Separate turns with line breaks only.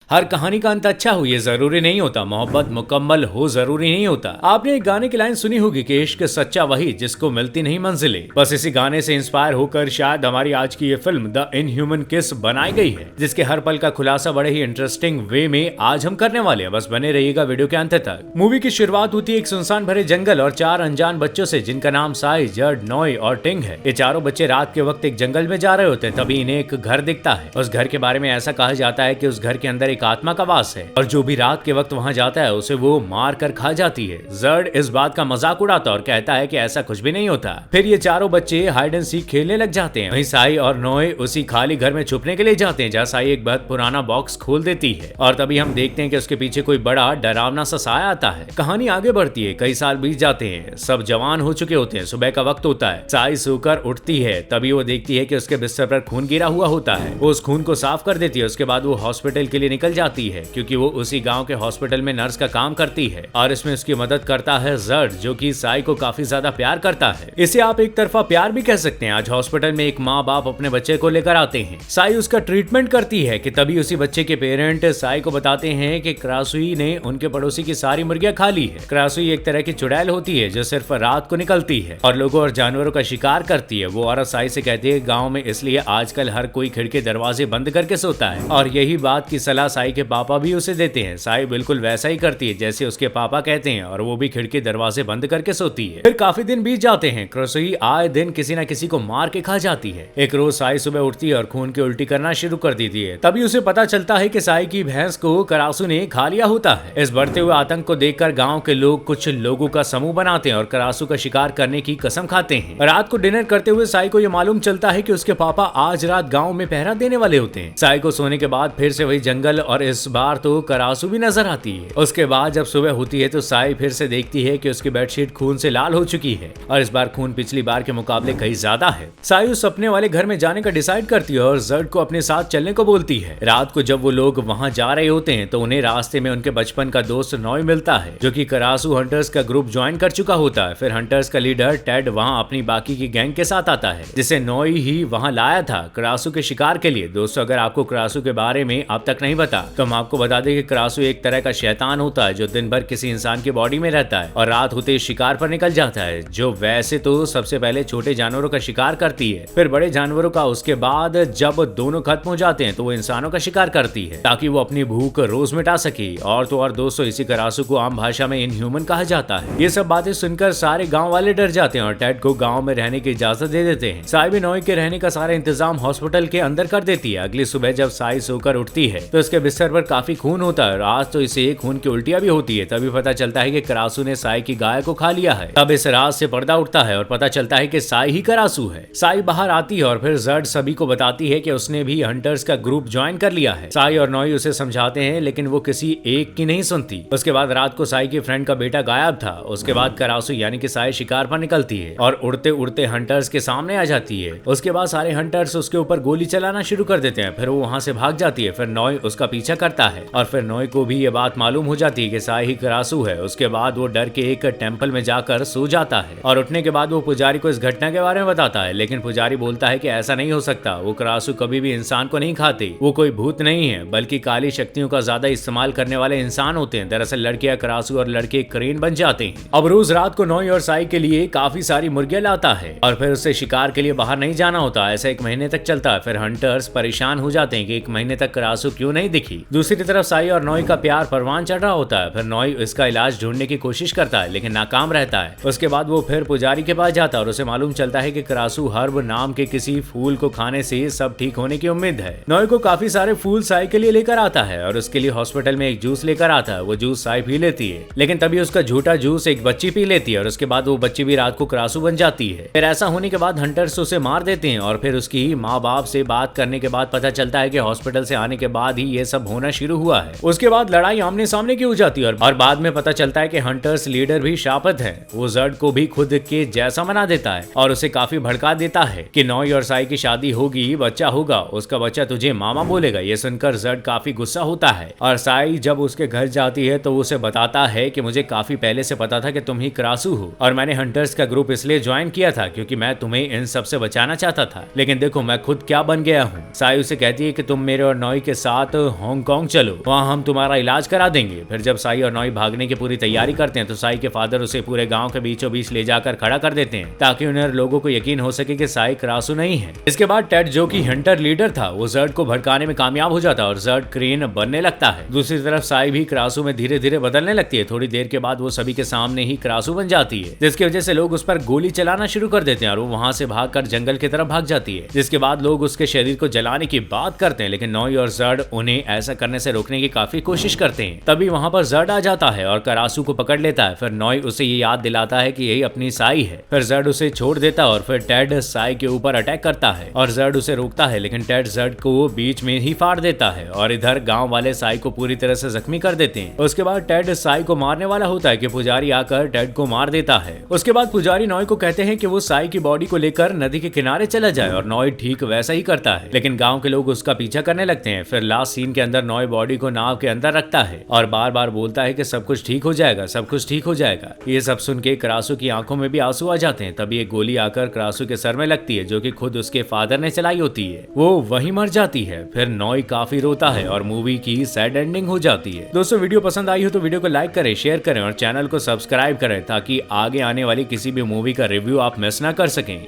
हर कहानी का अंत अच्छा हो ये जरूरी नहीं होता, मोहब्बत मुकम्मल हो जरूरी नहीं होता। आपने एक गाने की लाइन सुनी होगी कि इश्क सच्चा वही जिसको मिलती नहीं मंजिलें। बस इसी गाने से इंस्पायर होकर शायद हमारी आज की ये फिल्म द इनह्यूमन किस बनाई गई है, जिसके हर पल का खुलासा बड़े ही इंटरेस्टिंग वे में आज हम करने वाले हैं। बस बने रहिएगा वीडियो के अंत तक। मूवी की शुरुआत होती है एक सुनसान भरे जंगल और 4 अनजान बच्चों से, जिनका नाम साई, जर्ड, नॉय और टिंग है। ये चारों बच्चे रात के वक्त एक जंगल में जा रहे होते हैं, तभी इन्हें एक घर दिखता है। उस घर के बारे में ऐसा कहा जाता है कि उस घर के अंदर एक आत्मा का वास है और जो भी रात के वक्त वहां जाता है उसे वो मार कर खा जाती है। जर्ड इस बात का मजाक उड़ाता और कहता है कि ऐसा कुछ भी नहीं होता। फिर ये चारों बच्चे हाइड एंड सीक खेलने लग जाते हैं। वहीं साई और नोए उसी खाली घर में छुपने के लिए जाते हैं, जहाँ साई एक बहुत पुराना बॉक्स खोल देती है और तभी हम देखते हैं कि उसके पीछे कोई बड़ा डरावना सा साया आता है। कहानी आगे बढ़ती है। कई साल बीत जाते हैं, सब जवान हो चुके होते हैं। सुबह का वक्त होता है। साई सोकर उठती है, तभी वो देखती है कि उसके बिस्तर पर खून गिरा हुआ होता है। वो उस खून को साफ कर देती है। उसके बाद वो हॉस्पिटल के लिए निकल जाती है, क्योंकि वो उसी गांव के हॉस्पिटल में नर्स का काम करती है और इसमें उसकी मदद करता है जर्ड, जो कि साई को काफी ज्यादा प्यार करता है। इसे आप एक तरफा प्यार भी कह सकते हैं। आज हॉस्पिटल में एक माँ बाप अपने बच्चे को लेकर आते हैं। साई उसका ट्रीटमेंट करती है कि तभी उसी बच्चे के पेरेंट साई को बताते हैं कि क्रासुई ने उनके पड़ोसी की सारी मुर्गियां खा ली है। क्रासुई एक तरह की चुड़ैल होती है जो सिर्फ रात को निकलती है और लोगों और जानवरों का शिकार करती है। वो औरत साई से कहती है गाँव में इसलिए आजकल हर कोई खिड़की दरवाजे बंद करके सोता है और यही बात की सलाह साई के पापा भी उसे देते हैं। साई बिल्कुल वैसा ही करती है जैसे उसके पापा कहते हैं और वो भी खिड़की दरवाजे बंद करके सोती है। फिर काफी दिन बीत जाते हैं। क्रासुई आए दिन किसी न किसी को मार के खा जाती है। एक रोज साई सुबह उठती है और खून की उल्टी करना शुरू कर देती है। तभी उसे पता चलता है कि साई की भैंस को करासू ने खा लिया होता है। इस बढ़ते हुए आतंक को देखकर गांव के लोग कुछ लोगों का समूह बनाते हैं और करासू का शिकार करने की कसम खाते हैं। रात को डिनर करते हुए साई को यह मालूम चलता है कि उसके पापा आज रात गांव में पहरा देने वाले होते हैं। साई को सोने के बाद फिर से वही जंगल और इस बार तो करासू भी नजर आती है। उसके बाद जब सुबह होती है तो साई फिर से देखती है कि उसकी बेडशीट खून से लाल हो चुकी है और इस बार खून पिछली बार के मुकाबले कहीं ज्यादा है। साई उस सपने वाले घर में जाने का डिसाइड करती है और जर्ड को अपने साथ चलने को बोलती है। रात को जब वो लोग वहां जा रहे होते हैं तो उन्हें रास्ते में उनके बचपन का दोस्त नॉय मिलता है, जो कि करासू हंटर्स का ग्रुप ज्वाइन कर चुका होता है। फिर हंटर्स का लीडर टेड वहां अपनी बाकी की गैंग के साथ आता है, जिसे नॉय ही वहां लाया था करासू के शिकार के लिए। दोस्तों, अगर आपको करासू के बारे में अब तक नहीं पता तो हम आपको बता दें कि करासू एक तरह का शैतान होता है जो दिन भर किसी इंसान की बॉडी में रहता है और रात होते शिकार पर निकल जाता है, जो वैसे तो सबसे पहले छोटे जानवरों का शिकार करती है, फिर बड़े जानवरों का, उसके बाद जब दोनों खत्म हो जाते हैं तो वो इंसानों का शिकार करती है ताकि वो अपनी भूख रोज मिटा सके। और तो और दोस्तों, इसी करासू को आम भाषा में इनह्यूमन कहा जाता है। ये सब बातें सुनकर सारे गांव वाले डर जाते हैं और टेड को गांव में रहने की इजाजत दे देते हैं। साई भी नॉय के रहने का सारा इंतजाम हॉस्पिटल के अंदर कर देती है। अगली सुबह जब साई सोकर उठती है तो उसके बिस्तर पर काफी खून होता है और आज तो इसे खून की उल्टियां भी होती है। तभी पता चलता है कि करासू ने साई की गाय को खा लिया है। तब इस राज से पर्दा उठता है और पता चलता है कि साई ही करासू है। साई बाहर आती है और फिर जर्ड सभी को बताती है कि उसने भी हंटर्स का ग्रुप ज्वाइन कर लिया है। साई और नॉय उसे समझाते हैं लेकिन वो किसी एक की नहीं सुनती। उसके बाद रात को साई के फ्रेंड का बेटा गायब था। उसके बाद करासू यानी कि साई शिकार पर निकलती है और उड़ते उड़ते हंटर्स के सामने आ जाती है। उसके बाद सारे हंटर्स उसके ऊपर गोली चलाना शुरू कर देते हैं। फिर वो वहां से भाग जाती है। फिर नॉय उसका पीछा करता है और फिर नॉय को भी ये बात मालूम हो जाती है कि साई ही करासू है। उसके बाद वो डर के एक टेंपल में जाकर सो जाता है और उठने के बाद वो पुजारी को इस घटना के बारे में बताता है, लेकिन पुजारी बोलता है कि ऐसा नहीं हो सकता। वो करासू कभी भी इंसान को नहीं खाते। वो कोई भूत नहीं है बल्कि काली शक्तियों का ज्यादा इस्तेमाल करने वाले इंसान होते हैं। दरअसल लड़कियां करासू और लड़के क्रेन बन जाते हैं। अब रोज रात को नॉय और साई के लिए काफी सारी मुर्गियां लाता है और फिर उससे शिकार के लिए बाहर नहीं जाना होता। ऐसा 1 महीने तक चलता है। फिर हंटर्स परेशान हो जाते हैं कि 1 महीने तक करासू क्यों नहीं दिखी। दूसरी तरफ साई और नॉय का प्यार परवान चढ़ रहा होता है। फिर नॉय इसका इलाज ढूंढने की कोशिश करता है लेकिन नाकाम रहता है। उसके बाद वो फिर पुजारी के पास जाता है और उसे मालूम चलता है कि करासू हर्ब नाम के किसी फूल को खाने से सब ठीक होने की उम्मीद है। नॉय को काफी सारे फूल साई के लिए लेकर आता है और उसके लिए हॉस्पिटल में एक जूस लेकर आता है। वो जूस साई पी लेती है लेकिन तभी उसका झूठा जूस एक बच्ची पी लेती है और उसके बाद वो बच्ची भी रात को करासू बन जाती है। फिर ऐसा होने के बाद हंटर्स उसे मार देते हैं और फिर उसकी माँ बाप से बात करने के बाद पता चलता है कि हॉस्पिटल से आने के बाद ही ये सब होना शुरू हुआ है। उसके बाद लड़ाई आमने सामने की हो जाती है और बाद में पता चलता है कि हंटर्स लीडर भी शापित है। वो जर्ड को भी खुद के जैसा बना देता है और उसे काफी भड़का देता है कि नॉय और साई की शादी होगी, बच्चा होगा, उसका बच्चा तुझे मामा बोलेगा। ये सुनकर जर्ड काफी गुस्सा होता है और साई जब उसके घर जाती है तो उसे बताता है कि मुझे काफी पहले से पता था कि तुम ही करासू हो और मैंने हंटर्स का ग्रुप इसलिए ज्वाइन किया था क्योंकि मैं तुम्हें इन सब से बचाना चाहता था, लेकिन देखो मैं खुद क्या बन गया हूँ। साई उसे कहती है कि तुम मेरे और नॉय के साथ हांगकांग चलो, वहाँ हम तुम्हारा इलाज करा देंगे। फिर जब साई और नॉय भागने की पूरी तैयारी करते हैं तो साई के फादर उसे पूरे गांव के बीचों बीच ले जाकर खड़ा कर देते हैं ताकि उन्हें लोगों को यकीन हो सके कि साई क्रासू नहीं है। इसके बाद टेड जो कि हंटर लीडर था वो जर्ड को भड़काने में कामयाब हो जाता है और जर्ड क्रेन बनने लगता है। दूसरी तरफ साई भी क्रासू में धीरे धीरे बदलने लगती है। थोड़ी देर के बाद वो सभी के सामने ही क्रासू बन जाती है, जिसकी वजह से लोग उस पर गोली चलाना शुरू कर देते हैं और वो वहां से भागकर जंगल की तरफ भाग जाती है। जिसके बाद लोग उसके शरीर को जलाने की बात करते हैं, लेकिन नॉय और जर्ड उन्हें ऐसा करने से रोकने की काफी कोशिश करते हैं। तभी वहां पर जर्ड आ जाता है और क्रासू को पकड़ लेता है। फिर नॉय उसे ये याद दिलाता है कि यही अपनी साई है। फिर जर्ड उसे छोड़ देता है और फिर टेड साई के ऊपर अटैक करता है और जर्ड उसे रोकता है, लेकिन टेड जर्ड को बीच में ही फाड़ देता है और इधर गांव वाले साई को पूरी तरह से जख्मी कर देते हैं। उसके बाद टेड साई को मारने वाला होता है कि पुजारी आकर टेड को मार देता है। उसके बाद पुजारी नॉय को कहते हैं कि वो साई की बॉडी को लेकर नदी के किनारे चला जाए और नॉय ठीक वैसा ही करता है, लेकिन गांव के लोग उसका पीछा करने लगते हैं। फिर लास्ट सीन के अंदर नॉय बॉडी को नाव के अंदर रखता है और बार बार बोलता है कि सब कुछ ठीक हो जाएगा, सब कुछ ठीक हो जाएगा। ये सब सुन के क्रासू की आंखों में भी आंसू आ जाते हैं। तभी एक गोली आकर क्रासू के सर में लगती है जो कि खुद उसके फादर ने चलाई होती है। वो वहीं मर जाती है। फिर नॉय काफी रोता है और मूवी की सैड एंडिंग हो जाती है। दोस्तों वीडियो पसंद आई हो तो वीडियो को लाइक करें, शेयर करें और चैनल को सब्सक्राइब करें ताकि आगे आने वाली किसी भी मूवी का रिव्यू आप मिस ना कर सकें।